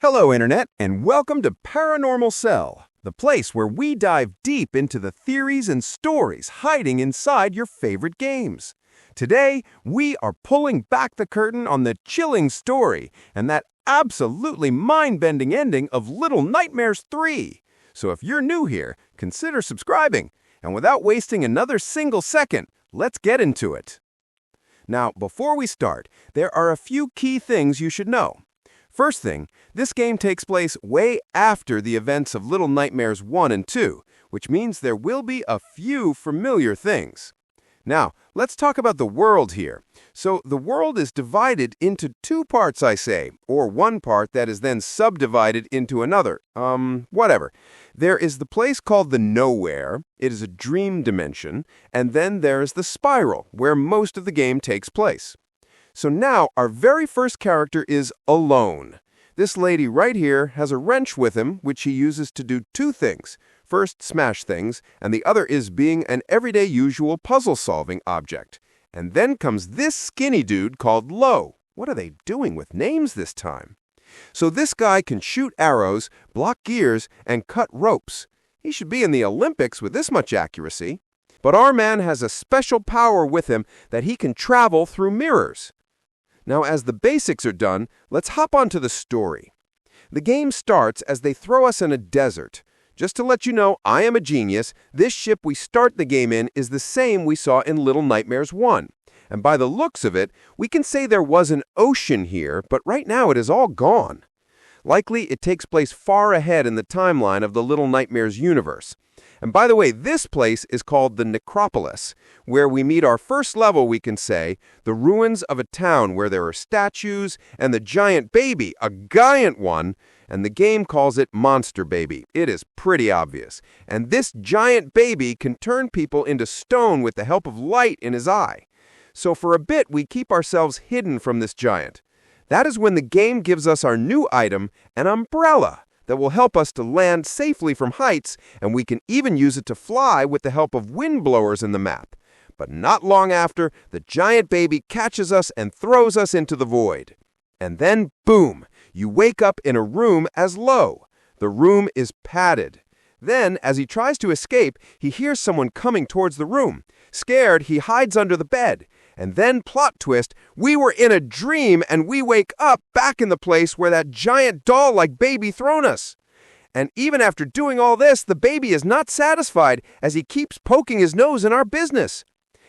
Hello, Internet, and welcome to Paranormal Cell, the place where we dive deep into the theories and stories hiding inside your favorite games. Today, we are pulling back the curtain on the chilling story and that absolutely mind-bending ending of Little Nightmares 3. So if you're new here, consider subscribing. And without wasting another single second, let's get into it. Now, before we start, there are a few key things you should know. First thing, this game takes place way after the events of Little Nightmares 1 and 2, which means there will be a few familiar things. Now, let's talk about the world here. So, the world is divided into two parts, I say, or one part that is then subdivided into another. Whatever. There is the place called the Nowhere. It is a dream dimension. And then there is the Spiral, where most of the game takes place. So now, our very first character is Alone. This lady right here has a wrench with him, which he uses to do two things. First, smash things, and the other is being an everyday usual puzzle-solving object. And then comes this skinny dude called Lo. What are they doing with names this time? So this guy can shoot arrows, block gears, and cut ropes. He should be in the Olympics with this much accuracy. But our man has a special power with him that he can travel through mirrors. Now, as the basics are done, let's hop onto the story. The game starts as they throw us in a desert. Just to let you know, I am a genius. This ship we start the game in is the same we saw in Little Nightmares 1. And by the looks of it, we can say there was an ocean here, but right now it is all gone. Likely, it takes place far ahead in the timeline of the Little Nightmares universe. And by the way, this place is called the Necropolis, where we meet our first level, we can say, the ruins of a town where there are statues and the giant baby, a giant one, and the game calls it Monster Baby. It is pretty obvious. And this giant baby can turn people into stone with the help of light in his eye. So for a bit, we keep ourselves hidden from this giant. That is when the game gives us our new item, an umbrella, that will help us to land safely from heights, and we can even use it to fly with the help of wind blowers in the map. But not long after, the giant baby catches us and throws us into the void. And then, boom, you wake up in a room as Lo. The room is padded. Then, as he tries to escape, he hears someone coming towards the room. Scared, he hides under the bed. And then, plot twist, we were in a dream and we wake up back in the place where that giant doll-like baby thrown us. And even after doing all this, the baby is not satisfied as he keeps poking his nose in our business.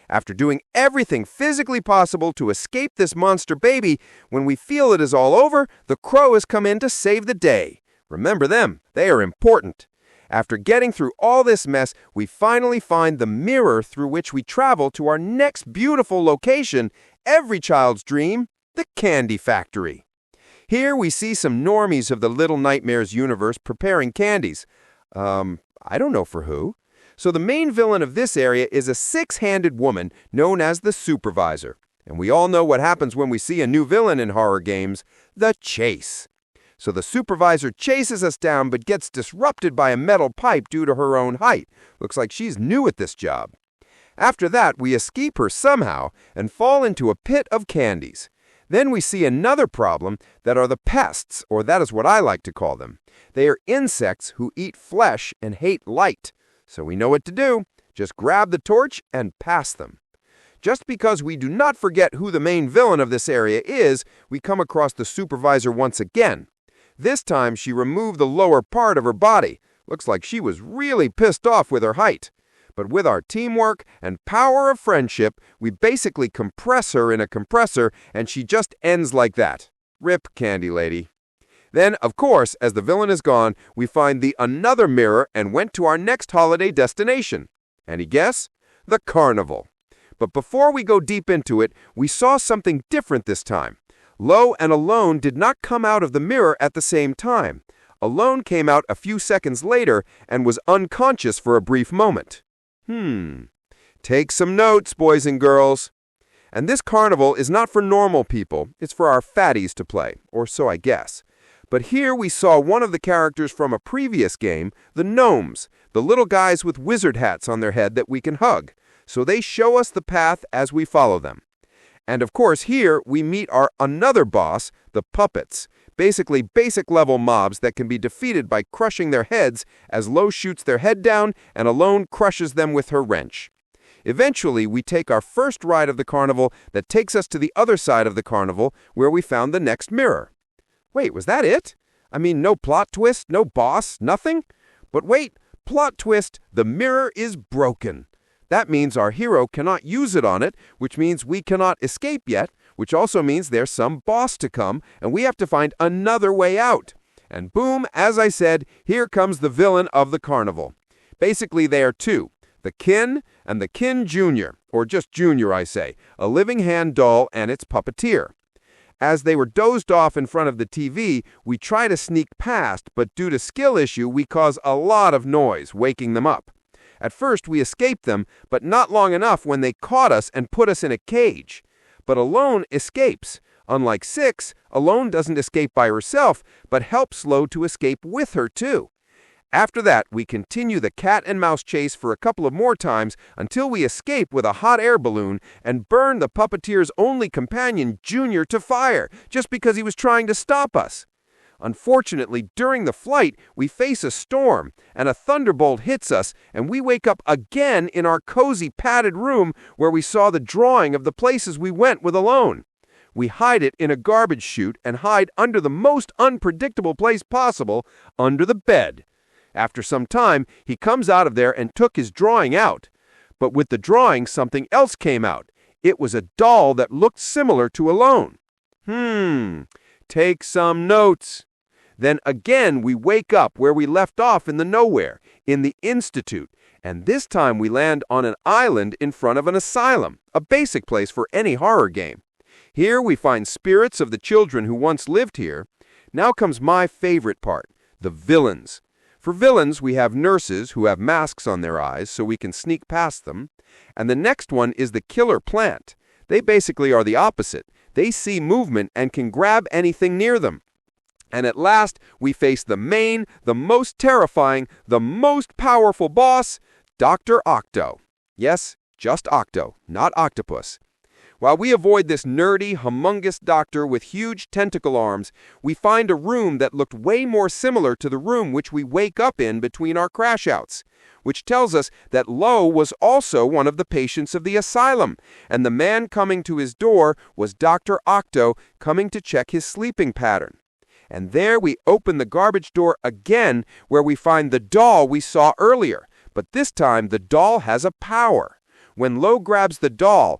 After doing everything physically possible to escape this monster baby, when we feel it is all over, the crow has come in to save the day. Remember them, they are important. After getting through all this mess, we finally find the mirror through which we travel to our next beautiful location, every child's dream, the Candy Factory. Here we see some normies of the Little Nightmares universe preparing candies. I don't know for who. So the main villain of this area is a six-handed woman known as the Supervisor. And we all know what happens when we see a new villain in horror games, the chase. So the Supervisor chases us down but gets disrupted by a metal pipe due to her own height. Looks like she's new at this job. After that, we escape her somehow and fall into a pit of candies. Then we see another problem that are the pests, or that is what I like to call them. They are insects who eat flesh and hate light. So we know what to do. Just grab the torch and pass them. Just because we do not forget who the main villain of this area is, we come across the Supervisor once again. This time, she removed the lower part of her body. Looks like she was really pissed off with her height. But with our teamwork and power of friendship, we basically compress her in a compressor, and she just ends like that. Rip, Candy Lady. Then, of course, as the villain is gone, we find the another mirror and went to our next holiday destination. Any guess? The Carnival. But before we go deep into it, we saw something different this time. Lo and Alone did not come out of the mirror at the same time. Alone came out a few seconds later and was unconscious for a brief moment. Take some notes, boys and girls. And this carnival is not for normal people. It's for our fatties to play, or so I guess. But here we saw one of the characters from a previous game, the gnomes, the little guys with wizard hats on their head that we can hug. So they show us the path as we follow them. And of course, here we meet our another boss, the puppets. Basically, basic-level mobs that can be defeated by crushing their heads as Lo shoots their head down and Alone crushes them with her wrench. Eventually, we take our first ride of the carnival that takes us to the other side of the carnival where we found the next mirror. Wait, was that it? I mean, no plot twist, no boss, nothing? But wait, plot twist, the mirror is broken. That means our hero cannot use it on it, which means we cannot escape yet, which also means there's some boss to come, and we have to find another way out. And boom, as I said, here comes the villain of the carnival. Basically, they are two, the Kin and the Kin Jr., or just Junior, I say, a living hand doll and its puppeteer. As they were dozed off in front of the TV, we try to sneak past, but due to skill issue, we cause a lot of noise, waking them up. At first, we escaped them, but not long enough when they caught us and put us in a cage. But Alone escapes. Unlike 6, Alone doesn't escape by herself, but helps Lo to escape with her, too. After that, we continue the cat and mouse chase for a couple of more times until we escape with a hot air balloon and burn the puppeteer's only companion, Junior, to fire, just because he was trying to stop us. Unfortunately, during the flight, we face a storm, and a thunderbolt hits us, and we wake up again in our cozy padded room where we saw the drawing of the places we went with Alone. We hide it in a garbage chute and hide under the most unpredictable place possible, under the bed. After some time, he comes out of there and took his drawing out. But with the drawing, something else came out. It was a doll that looked similar to Alone. Take some notes. Then again we wake up where we left off in the nowhere, in the Institute, and this time we land on an island in front of an asylum, a basic place for any horror game. Here we find spirits of the children who once lived here. Now comes my favorite part, the villains. For villains, we have nurses who have masks on their eyes so we can sneak past them, and the next one is the killer plant. They basically are the opposite. They see movement and can grab anything near them. And at last, we face the main, the most terrifying, the most powerful boss, Dr. Octo. Yes, just Octo, not Octopus. While we avoid this nerdy, humongous doctor with huge tentacle arms, we find a room that looked way more similar to the room which we wake up in between our crash-outs, which tells us that Lo was also one of the patients of the asylum, and the man coming to his door was Dr. Octo coming to check his sleeping pattern. And there we open the garbage door again, where we find the doll we saw earlier, but this time the doll has a power. When Lo grabs the doll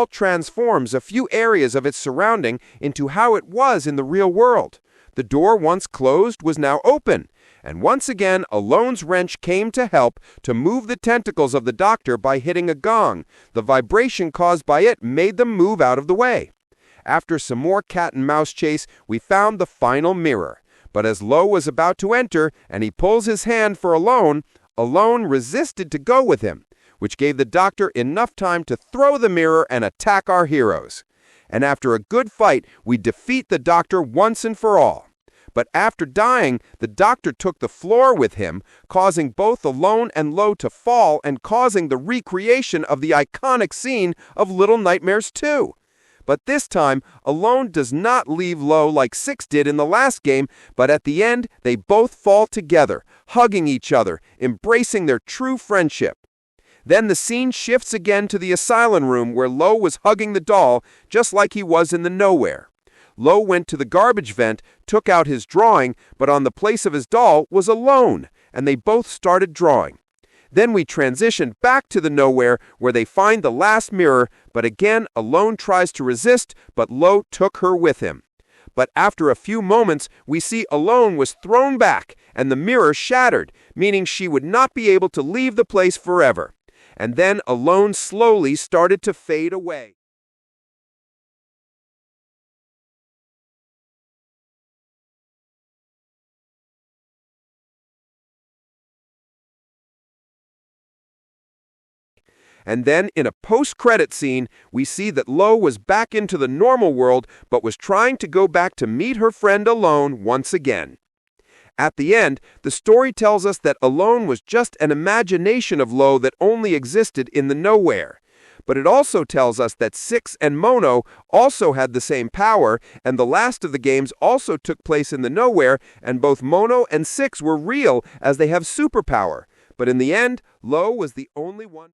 transforms a few areas of its surrounding into how it was in the real world. The door once closed was now open, and once again Alone's wrench came to help to move the tentacles of the doctor by hitting a gong. The vibration caused by it made them move out of the way. After some more cat and mouse chase, we found the final mirror. But as Lo was about to enter, and he pulls his hand for Alone, Alone resisted to go with him, which gave the doctor enough time to throw the mirror and attack our heroes. And after a good fight, we defeat the doctor once and for all. But after dying, the doctor took the floor with him, causing both Alone and Lo to fall and causing the recreation of the iconic scene of Little Nightmares 2. But this time, Alone does not leave Lo like 6 did in the last game, but at the end, they both fall together, hugging each other, embracing their true friendship. Then the scene shifts again to the asylum room where Lo was hugging the doll, just like he was in the nowhere. Lo went to the garbage vent, took out his drawing, but on the place of his doll was Alone, and they both started drawing. Then we transitioned back to the nowhere where they find the last mirror, but again Alone tries to resist, but Lo took her with him. But after a few moments, we see Alone was thrown back and the mirror shattered, meaning she would not be able to leave the place forever. And then Alone slowly started to fade away. And then, in a post-credit scene, we see that Lo was back into the normal world, but was trying to go back to meet her friend Alone once again. At the end, the story tells us that Alone was just an imagination of Lo that only existed in the nowhere. but it also tells us that 6 and Mono also had the same power, and the last of the games also took place in the nowhere, and both Mono and 6 were real as they have superpower. But in the end, Lo was the only one.